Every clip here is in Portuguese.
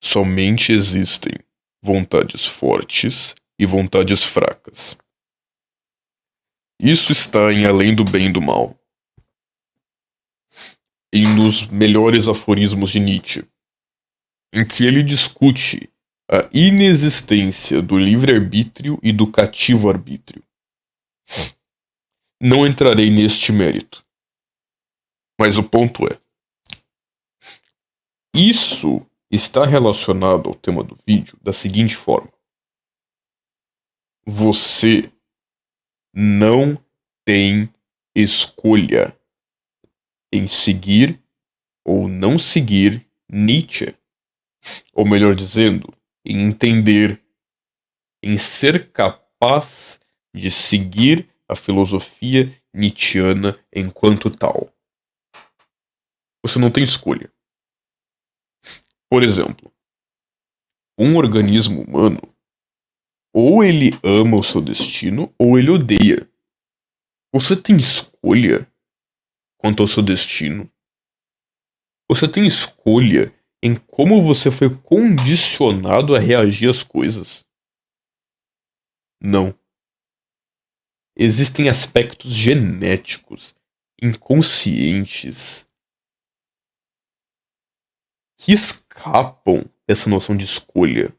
Somente existem vontades fortes e vontades fracas. Isso está em Além do Bem e do Mal, em nos melhores aforismos de Nietzsche, em que ele discute a inexistência do livre-arbítrio e do cativo-arbítrio. Não entrarei neste mérito, mas o ponto é: isso está relacionado ao tema do vídeo da seguinte forma: você não tem escolha em seguir ou não seguir Nietzsche, ou melhor dizendo, em entender, em ser capaz de seguir a filosofia nietzschiana enquanto tal. Você não tem escolha. Por exemplo, um organismo humano, ou ele ama o seu destino, ou ele odeia. Você tem escolha quanto ao seu destino. Você tem escolha em como você foi condicionado a reagir às coisas. Não. Existem aspectos genéticos, inconscientes, que escapam dessa noção de escolha.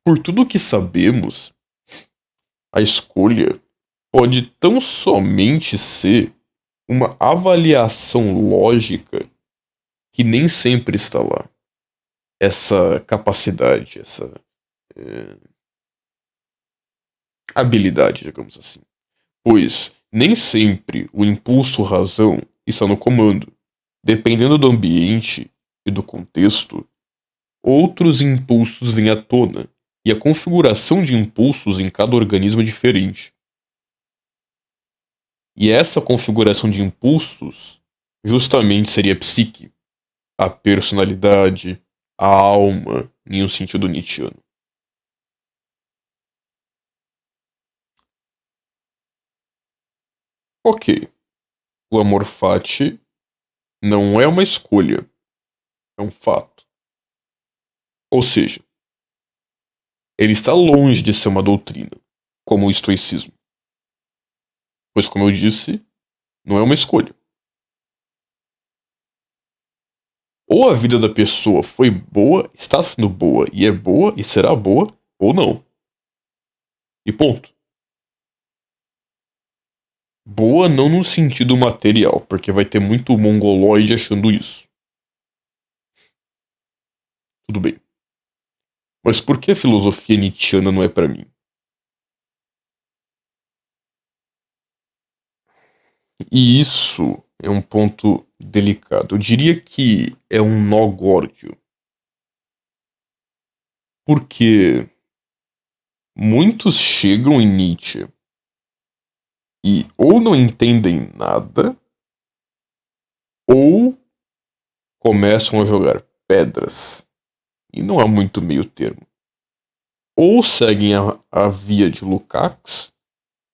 Por tudo o que sabemos, a escolha pode tão somente ser uma avaliação lógica que nem sempre está lá. Essa capacidade, essa habilidade, digamos assim. Pois nem sempre o impulso razão está no comando. Dependendo do ambiente e do contexto, outros impulsos vêm à tona, e a configuração de impulsos em cada organismo é diferente. E essa configuração de impulsos justamente seria a psique, a personalidade, a alma, em um sentido nietzschiano. Ok, o amor fati não é uma escolha, é um fato. Ou seja, ele está longe de ser uma doutrina, como o estoicismo. Pois, como eu disse, não é uma escolha. Ou a vida da pessoa foi boa, está sendo boa e é boa e será boa, ou não. E ponto. Boa não no sentido material, porque vai ter muito mongoloide achando isso. Tudo bem. Mas por que a filosofia nietzschiana não é para mim? E isso é um ponto delicado. Eu diria que é um nó górdio. Porque muitos chegam em Nietzsche e ou não entendem nada, ou começam a jogar pedras. E não há muito meio termo. Ou seguem a via de Lukács,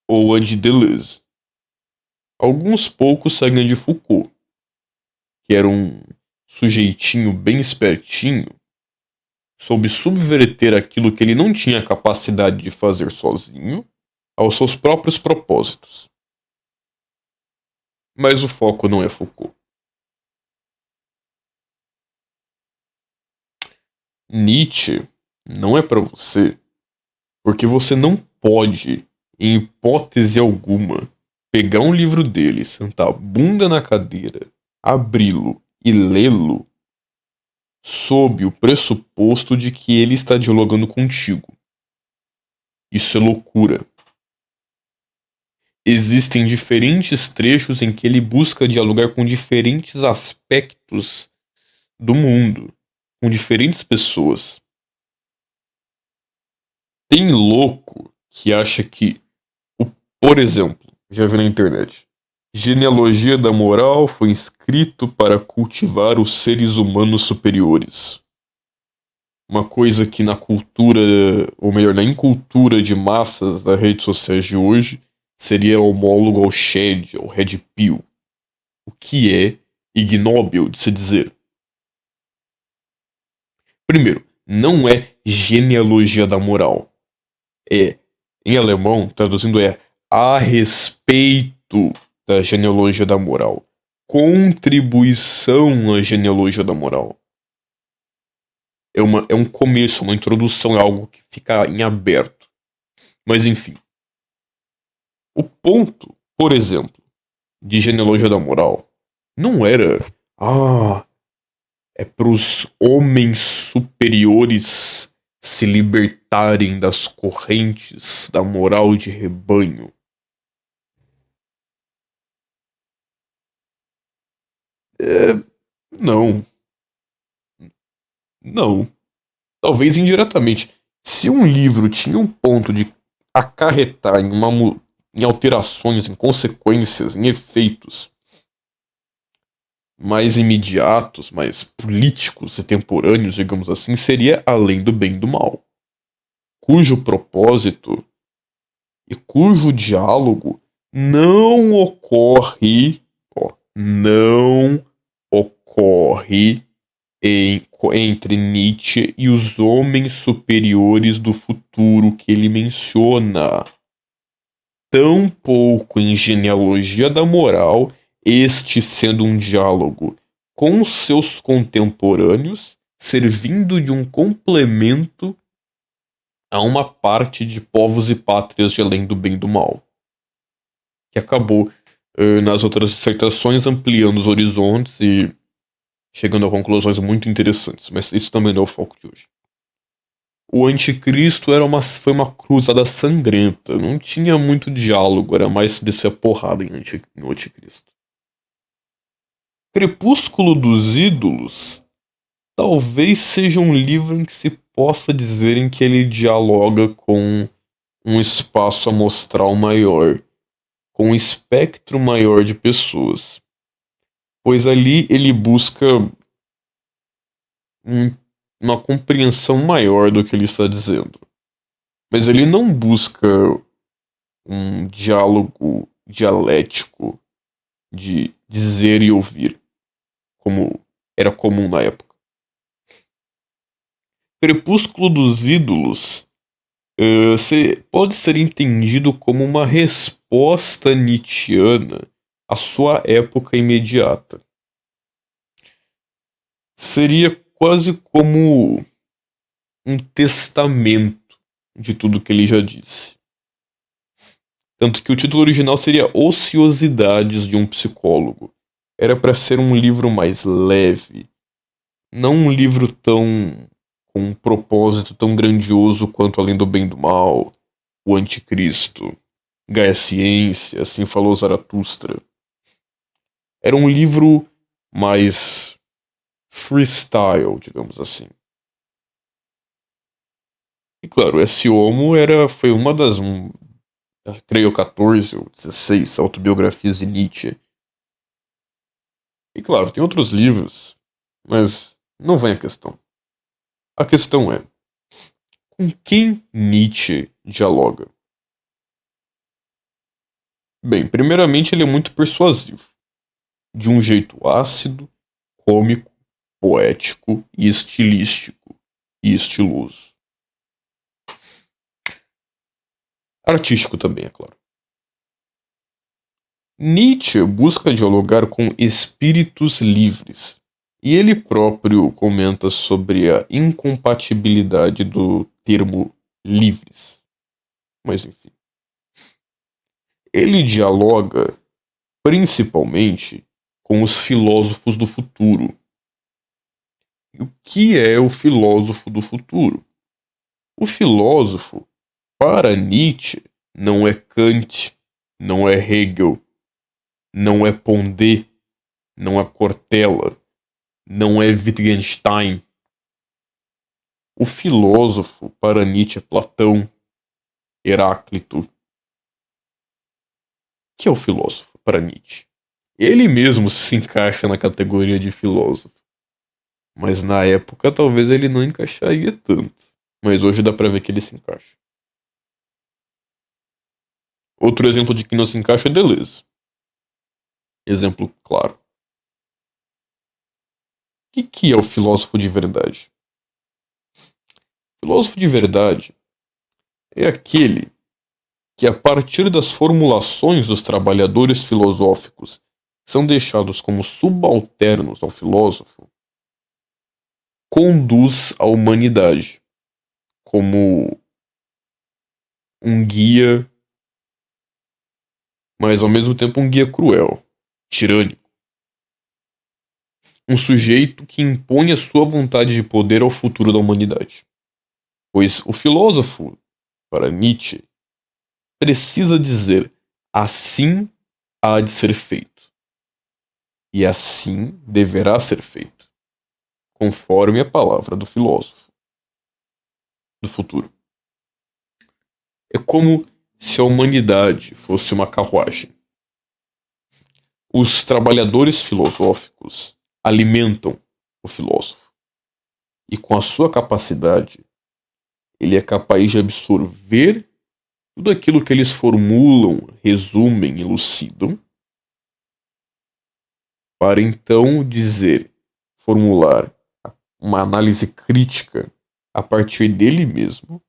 ou a de Deleuze. Alguns poucos seguem a de Foucault, que era um sujeitinho bem espertinho, soube subverter aquilo que ele não tinha capacidade de fazer sozinho aos seus próprios propósitos. Mas o foco não é Foucault. Nietzsche não é para você, porque você não pode, em hipótese alguma, pegar um livro dele, sentar a bunda na cadeira, abri-lo e lê-lo sob o pressuposto de que ele está dialogando contigo. Isso é loucura. Existem diferentes trechos em que ele busca dialogar com diferentes aspectos do mundo, com diferentes pessoas. Tem louco que acha que, por exemplo, já vi na internet, genealogia da moral foi escrito para cultivar os seres humanos superiores. Uma coisa que na cultura, ou melhor, na incultura de massas das redes sociais de hoje, seria homólogo ao Shed, ao Red Pill. O que é ignóbil de se dizer. Primeiro, não é genealogia da moral. Em alemão, traduzindo, é a respeito da genealogia da moral. Contribuição à genealogia da moral. É um começo, uma introdução, é algo que fica em aberto. Mas enfim. O ponto, por exemplo, de genealogia da moral não era. É para os homens superiores se libertarem das correntes da moral de rebanho. Não. Não. Talvez indiretamente. Se um livro tinha um ponto de acarretar em alterações, em consequências, em efeitos mais imediatos, mais políticos e temporâneos, digamos assim, seria além do bem e do mal, cujo propósito e cujo diálogo não ocorre, não ocorre entre Nietzsche e os homens superiores do futuro que ele menciona. Tampouco em Genealogia da Moral, este sendo um diálogo com seus contemporâneos, servindo de um complemento a uma parte de povos e pátrias de além do bem e do mal, que acabou, nas outras dissertações, ampliando os horizontes e chegando a conclusões muito interessantes, mas isso também não é o foco de hoje. O Anticristo foi uma cruzada sangrenta, não tinha muito diálogo, era mais descer a porrada no Anticristo. Crepúsculo dos Ídolos talvez seja um livro em que se possa dizer em que ele dialoga com um espaço amostral maior, com um espectro maior de pessoas. Pois ali ele busca uma compreensão maior do que ele está dizendo. Mas ele não busca um diálogo dialético de dizer e ouvir, como era comum na época. Crepúsculo dos Ídolos pode ser entendido como uma resposta nietzschiana à sua época imediata. Seria quase como um testamento de tudo que ele já disse. Tanto que o título original seria Ociosidades de um Psicólogo. Era para ser um livro mais leve, não um livro com um propósito tão grandioso quanto Além do Bem e do Mal, O Anticristo, Gaia Ciência, Assim Falou Zaratustra. Era um livro mais freestyle, digamos assim. E claro, esse Homo foi uma das, creio, 14 ou 16 autobiografias de Nietzsche. E claro, tem outros livros, mas não vem a questão. A questão é, com quem Nietzsche dialoga? Bem, primeiramente ele é muito persuasivo, de um jeito ácido, cômico, poético e estilístico e estiloso. Artístico também, é claro. Nietzsche busca dialogar com espíritos livres, e ele próprio comenta sobre a incompatibilidade do termo livres. Mas enfim. Ele dialoga principalmente com os filósofos do futuro. E o que é o filósofo do futuro? O filósofo, para Nietzsche, não é Kant, não é Hegel, não é Pondé, não é Cortella, não é Wittgenstein. O filósofo, para Nietzsche, é Platão, Heráclito. O que é o filósofo para Nietzsche? Ele mesmo se encaixa na categoria de filósofo. Mas na época talvez ele não encaixaria tanto. Mas hoje dá pra ver que ele se encaixa. Outro exemplo de que não se encaixa é Deleuze. Exemplo claro. O que é o filósofo de verdade? Filósofo de verdade é aquele que, a partir das formulações dos trabalhadores filosóficos, que são deixados como subalternos ao filósofo, conduz a humanidade como um guia, mas ao mesmo tempo um guia cruel, tirânico. Um sujeito que impõe a sua vontade de poder ao futuro da humanidade. Pois o filósofo, para Nietzsche, precisa dizer: assim há de ser feito. E assim deverá ser feito, conforme a palavra do filósofo do futuro. É como se a humanidade fosse uma carruagem. Os trabalhadores filosóficos alimentam o filósofo. E com a sua capacidade, ele é capaz de absorver tudo aquilo que eles formulam, resumem, elucidam, para então dizer, formular uma análise crítica a partir dele mesmo,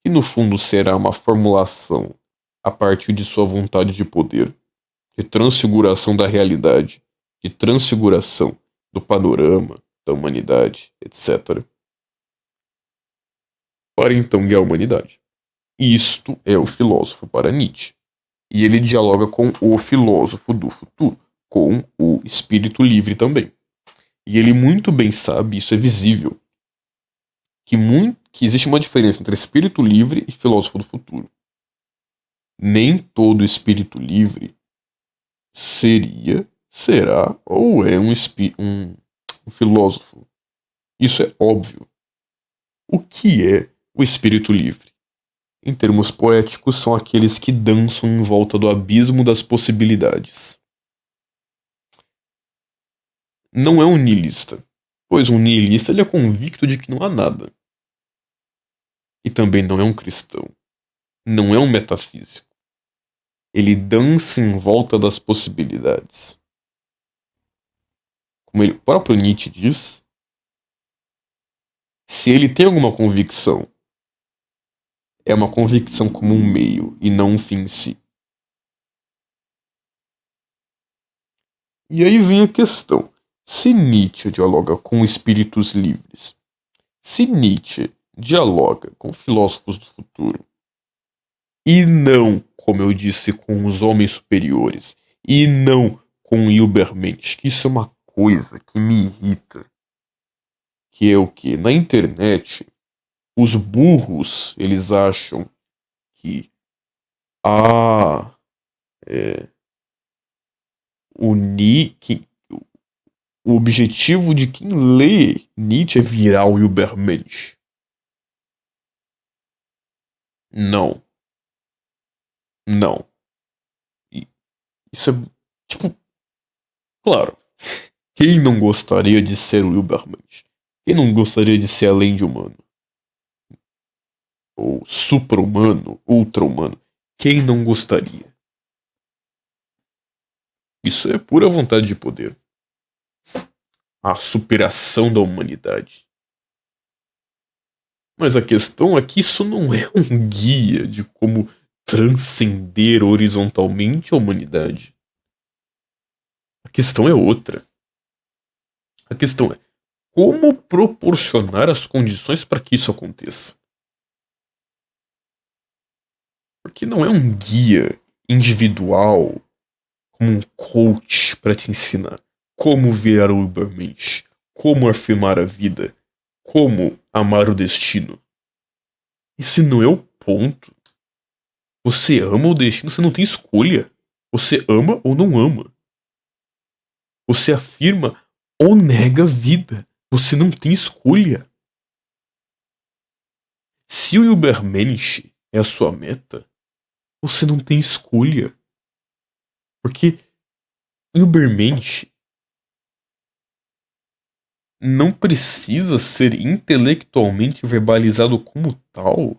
que no fundo será uma formulação a partir de sua vontade de poder, de transfiguração da realidade, de transfiguração do panorama, da humanidade, etc. Para então guiar a humanidade. Isto é o filósofo para Nietzsche. E ele dialoga com o filósofo do futuro, com o espírito livre também. E ele muito bem sabe, isso é visível, que existe uma diferença entre espírito livre e filósofo do futuro. Nem todo espírito livre será ou é um filósofo. Isso é óbvio. O que é o espírito livre? Em termos poéticos, são aqueles que dançam em volta do abismo das possibilidades. Não é um niilista, pois um niilista ele é convicto de que não há nada. E também não é um cristão. Não é um metafísico. Ele dança em volta das possibilidades. Como o próprio Nietzsche diz, se ele tem alguma convicção, é uma convicção como um meio e não um fim em si. E aí vem a questão. Se Nietzsche dialoga com espíritos livres, se Nietzsche dialoga com filósofos do futuro, e não, como eu disse, com os homens superiores, e não com Hilbermensch, que isso é uma coisa que me irrita, que é o que? Na internet, os burros, eles acham que ah, é, que o objetivo de quem lê Nietzsche é virar o Hilbermensch. Não. Não. Isso é, tipo, claro. Quem não gostaria de ser o Hilbermensch? Quem não gostaria de ser além de humano? Ou supra-humano, ultra-humano? Quem não gostaria? Isso é pura vontade de poder. A superação da humanidade. Mas a questão é que isso não é um guia de como transcender horizontalmente a humanidade. A questão é outra. A questão é como proporcionar as condições para que isso aconteça. Porque não é um guia individual, como um coach para te ensinar como virar o Ubermensch, como afirmar a vida, como amar o destino. Esse não é o ponto. Você ama o destino, você não tem escolha. Você ama ou não ama. Você afirma ou nega a vida. Você não tem escolha. Se o Ubermensch é a sua meta, você não tem escolha. Porque o Ubermensch não precisa ser intelectualmente verbalizado como tal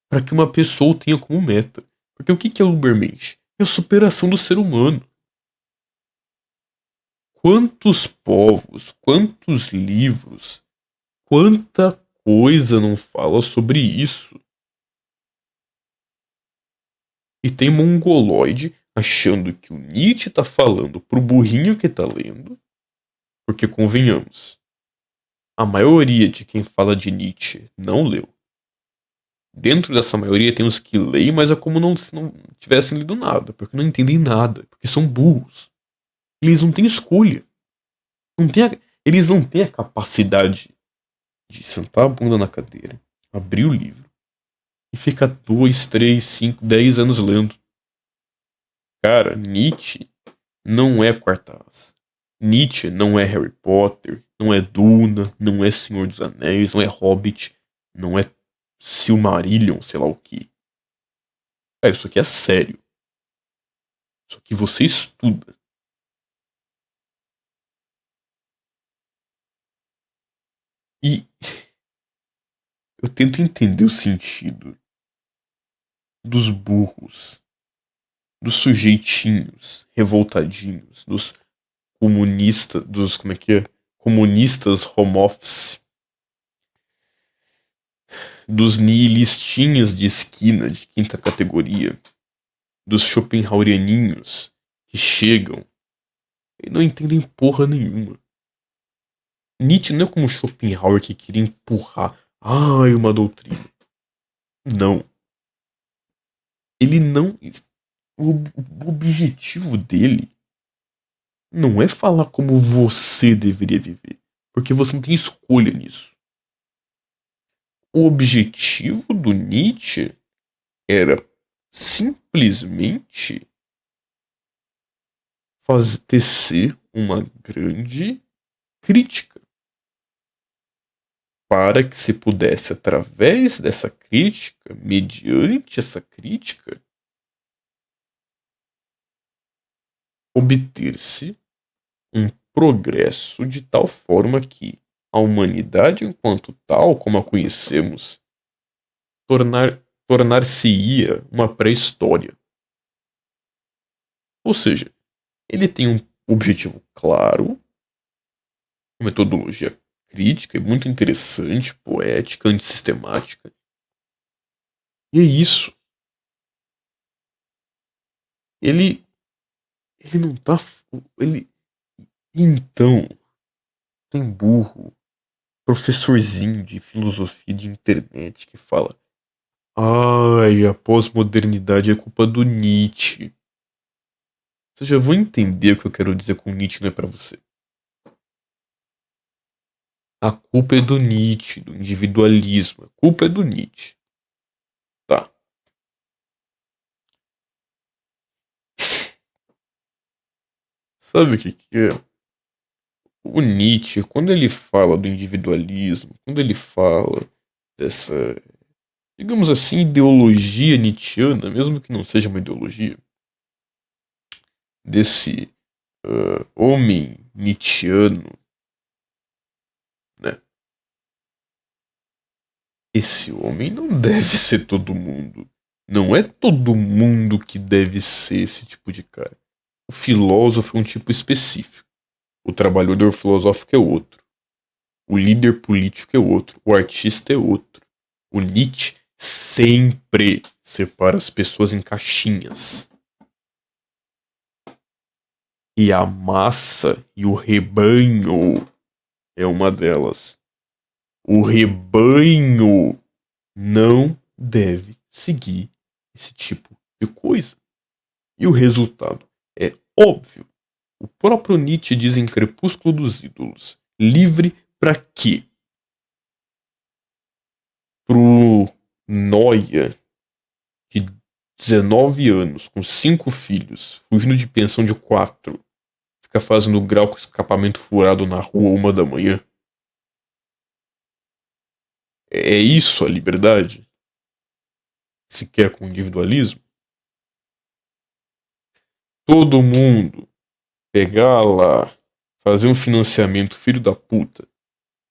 para que uma pessoa o tenha como meta. Porque o que é o Ubermensch? É a superação do ser humano. Quantos povos, quantos livros, quanta coisa não fala sobre isso. E tem mongoloide achando que o Nietzsche tá falando pro burrinho que tá lendo, porque convenhamos, a maioria de quem fala de Nietzsche não leu. Dentro dessa maioria tem uns que leem, mas é como se não tivessem lido nada, porque não entendem nada, porque são burros. Eles não têm escolha. Eles não têm a capacidade de sentar a bunda na cadeira, abrir o livro e ficar 2, 3, 5, 10 anos lendo. Cara, Nietzsche não é Quartaz. Nietzsche não é Harry Potter, não é Duna, não é Senhor dos Anéis, não é Hobbit, não é Silmarillion, sei lá o que. Cara, isso aqui é sério. Isso aqui você estuda. E eu tento entender o sentido dos burros, dos sujeitinhos revoltadinhos, dos comunistas, como é que é? Comunistas home office, dos nihilistinhas de esquina de quinta categoria, dos Schopenhauerianinhos que chegam e não entendem porra nenhuma. Nietzsche não é como Schopenhauer que queria empurrar uma doutrina. Não. Ele não. O objetivo dele não é falar como você deveria viver, porque você não tem escolha nisso. O objetivo do Nietzsche era simplesmente tecer uma grande crítica para que se pudesse, através dessa crítica, mediante essa crítica, obter-se um progresso de tal forma que a humanidade enquanto tal, como a conhecemos, tornar-se-ia uma pré-história. Ou seja, ele tem um objetivo claro, uma metodologia crítica e muito interessante, poética, antissistemática. E é isso. Ele não tá. Ele. Então, tem burro, professorzinho de filosofia de internet que fala: ai, a pós-modernidade é culpa do Nietzsche. Vocês já vão entender o que eu quero dizer com Nietzsche não é pra você. A culpa é do Nietzsche, do individualismo. A culpa é do Nietzsche. Tá. Sabe o que é? O Nietzsche, quando ele fala do individualismo, quando ele fala dessa, digamos assim, ideologia nietzschiana, mesmo que não seja uma ideologia, desse homem nietzschiano, né? Esse homem não deve ser todo mundo. Não é todo mundo que deve ser esse tipo de cara. O filósofo é um tipo específico. O trabalhador filosófico é outro. O líder político é outro. O artista é outro. O Nietzsche sempre separa as pessoas em caixinhas. E a massa e o rebanho é uma delas. O rebanho não deve seguir esse tipo de coisa. E o resultado é óbvio. O próprio Nietzsche diz em Crepúsculo dos Ídolos: livre para quê? Pro Noia, de 19 anos, com 5 filhos, fugindo de pensão de 4, fica fazendo grau com escapamento furado na rua 1 da manhã. É isso a liberdade? Se quer com individualismo? Todo mundo pegar lá, fazer um financiamento filho da puta,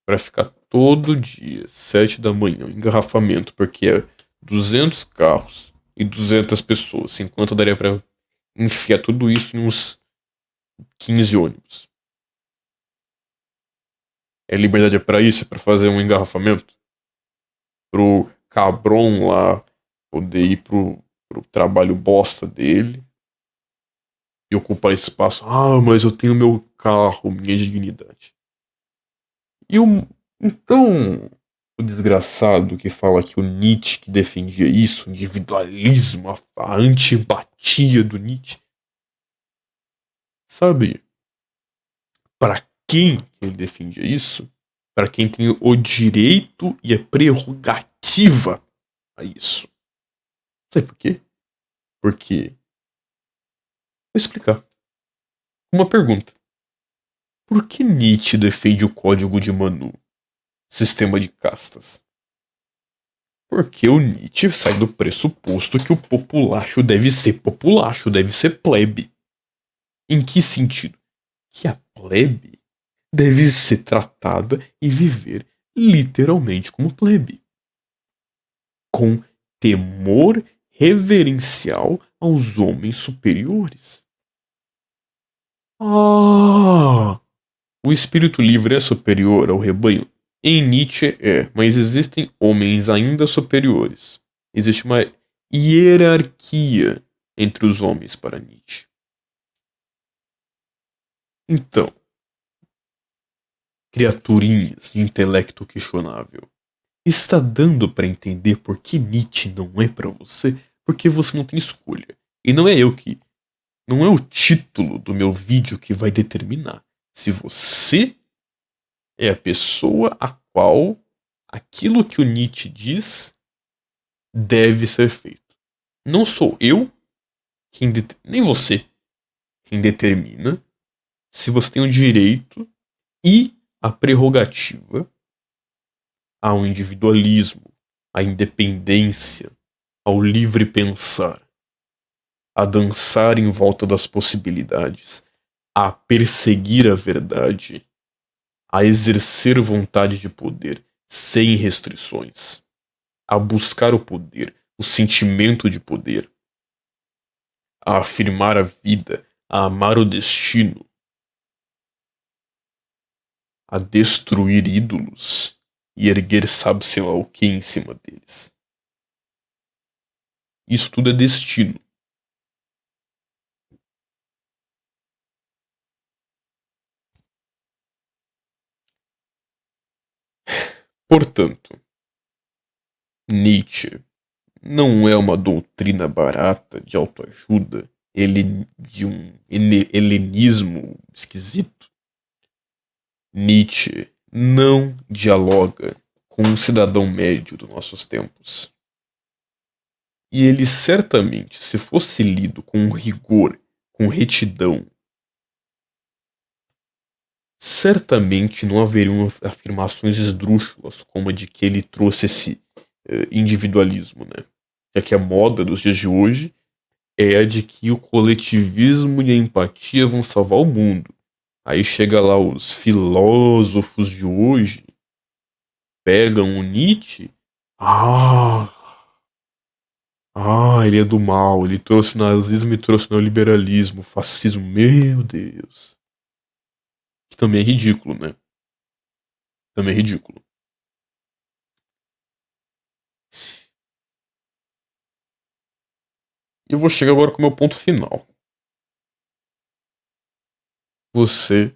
pra ficar todo dia, 7 da manhã, engarrafamento, porque é 200 carros e 200 pessoas, enquanto daria pra enfiar tudo isso em uns 15 ônibus. É liberdade pra isso? É pra fazer um engarrafamento? pro Cabron lá poder ir pro trabalho bosta dele e ocupar espaço. Ah, mas eu tenho meu carro, minha dignidade. E então, o desgraçado que fala que o Nietzsche que defendia isso, o individualismo, a antipatia do Nietzsche, sabe para quem ele defendia isso? Para quem tem o direito e a prerrogativa a isso. Sabe por quê? Porque. Vou explicar. Uma pergunta. Por que Nietzsche defende o código de Manu? Sistema de castas. Porque o Nietzsche sai do pressuposto que o populacho deve ser populacho, deve ser plebe. Em que sentido? Que a plebe deve ser tratada e viver literalmente como plebe. Com temor reverencial aos homens superiores. Ah! O espírito livre é superior ao rebanho? Em Nietzsche é, mas existem homens ainda superiores. Existe uma hierarquia entre os homens para Nietzsche. Então, criaturinhas de intelecto questionável, está dando para entender por que Nietzsche não é para você? Porque você não tem escolha. E não é eu que. Não é o título do meu vídeo que vai determinar se você é a pessoa a qual aquilo que o Nietzsche diz deve ser feito. Não sou eu nem você quem determina se você tem o direito e a prerrogativa ao individualismo, à independência, ao livre pensar, a dançar em volta das possibilidades, a perseguir a verdade, a exercer vontade de poder sem restrições, a buscar o poder, o sentimento de poder, a afirmar a vida, a amar o destino, a destruir ídolos e erguer sabe-se lá o que em cima deles. Isso tudo é destino. Portanto, Nietzsche não é uma doutrina barata de autoajuda, de um helenismo esquisito. Nietzsche não dialoga com um cidadão médio dos nossos tempos. E ele certamente, se fosse lido com rigor, com retidão, certamente não haveriam afirmações esdrúxulas como a de que ele trouxe esse individualismo, né? Já que a moda dos dias de hoje é a de que o coletivismo e a empatia vão salvar o mundo. Aí chega lá os filósofos de hoje, pegam o Nietzsche. Ele é do mal, ele trouxe nazismo e trouxe neoliberalismo, fascismo, meu Deus. Que também é ridículo, né? Também é ridículo. E eu vou chegar agora com o meu ponto final. Você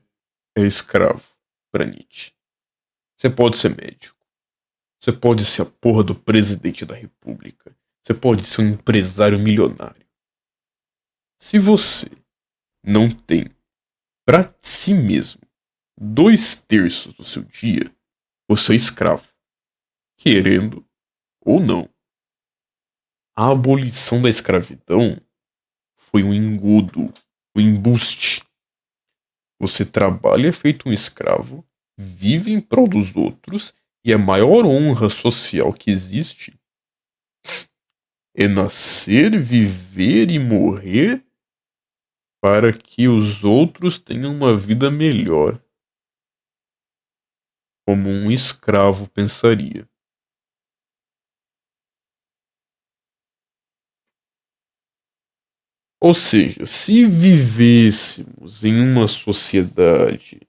é escravo pra Nietzsche. Você pode ser médico. Você pode ser a porra do presidente da república. Você pode ser um empresário milionário. Se você não tem pra si mesmo 2/3 do seu dia, você é escravo. Querendo ou não. A abolição da escravidão foi um engodo, um embuste. Você trabalha feito um escravo, vive em prol dos outros, e a maior honra social que existe é nascer, viver e morrer para que os outros tenham uma vida melhor, como um escravo pensaria. Ou seja, se vivêssemos em uma sociedade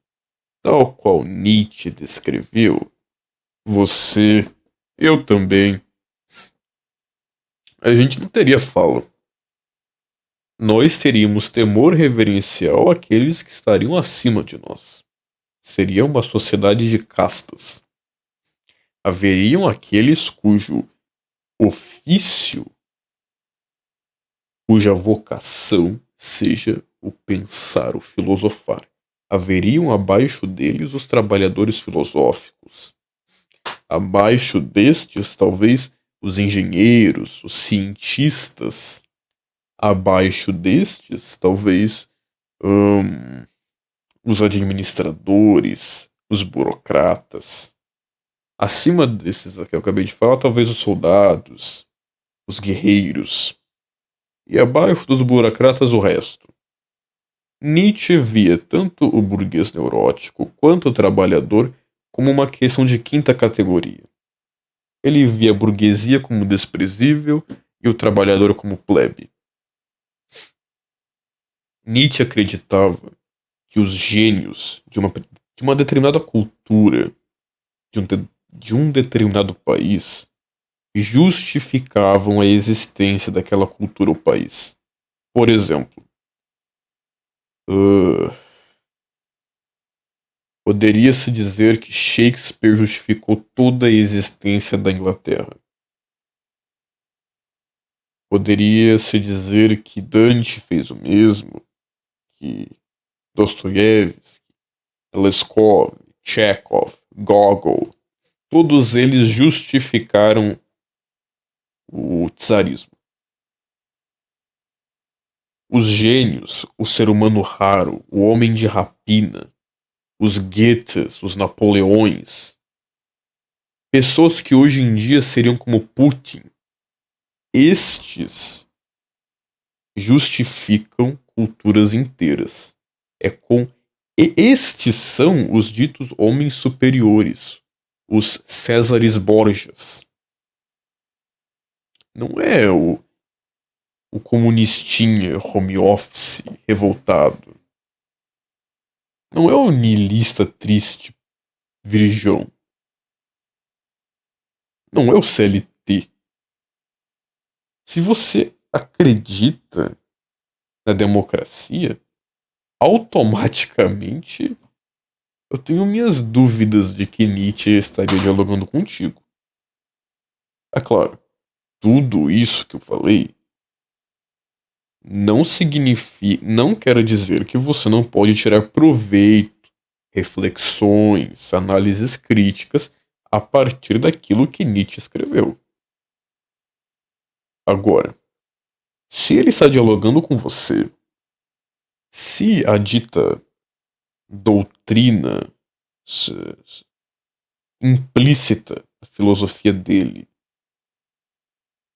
tal qual Nietzsche descreveu, você Eu também. A gente não teria fala. Nós teríamos temor reverencial àqueles que estariam acima de nós. Seria uma sociedade de castas. Haveriam aqueles cujo ofício, cuja vocação seja o pensar, o filosofar. Haveriam abaixo deles os trabalhadores filosóficos. Abaixo destes, talvez, os engenheiros, os cientistas. Abaixo destes, talvez, os administradores, os burocratas. Acima desses que eu acabei de falar, talvez os soldados, os guerreiros. E abaixo dos burocratas, o resto. Nietzsche via tanto o burguês neurótico quanto o trabalhador como uma questão de quinta categoria. Ele via a burguesia como desprezível e o trabalhador como plebe. Nietzsche acreditava que os gênios de uma determinada cultura, de um determinado país, justificavam a existência daquela cultura ou país. Por exemplo, poderia-se dizer que Shakespeare justificou toda a existência da Inglaterra. Poderia-se dizer que Dante fez o mesmo, que Dostoiévski, Leskov, Chekhov, Gogol, todos eles justificaram o czarismo. Os gênios, o ser humano raro, o homem de rapina, os Goethes, os Napoleões, pessoas que hoje em dia seriam como Putin, estes justificam culturas inteiras. Estes são os ditos homens superiores, os Césares Borgias. Não é o comunistinha home office revoltado. Não é o niilista triste virgão. Não é o CLT. Se você acredita na democracia, automaticamente eu tenho minhas dúvidas de que Nietzsche estaria dialogando contigo. É claro, tudo isso que eu falei não quer dizer que você não pode tirar proveito, reflexões, análises críticas a partir daquilo que Nietzsche escreveu. Agora, se ele está dialogando com você, se a dita doutrina implícita da filosofia dele,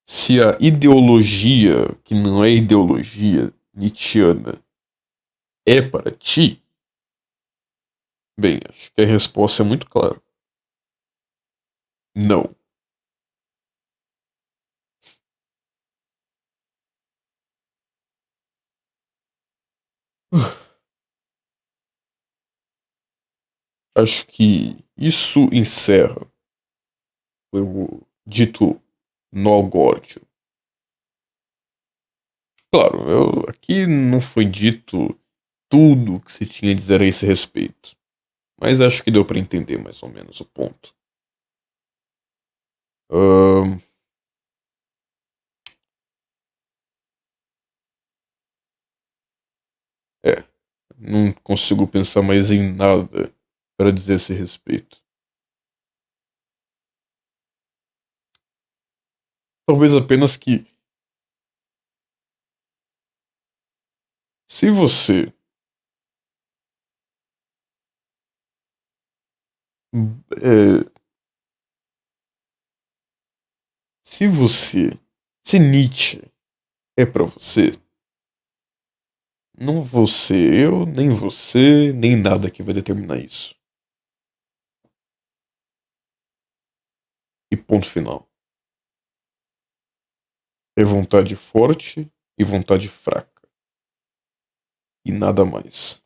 se a ideologia, que não é ideologia nietzschiana, é para ti, bem, acho que a resposta é muito clara. Não. Acho que isso encerra o dito nó górdio. Claro, aqui não foi dito tudo que se tinha a dizer a esse respeito. Mas acho que deu para entender mais ou menos o ponto. Ahn, é, não consigo pensar mais em nada para dizer a esse respeito. Talvez apenas que, se você é, se você, se Nietzsche é para você, não vou ser eu, nem você, nem nada que vai determinar isso. E ponto final. É vontade forte e vontade fraca. E nada mais.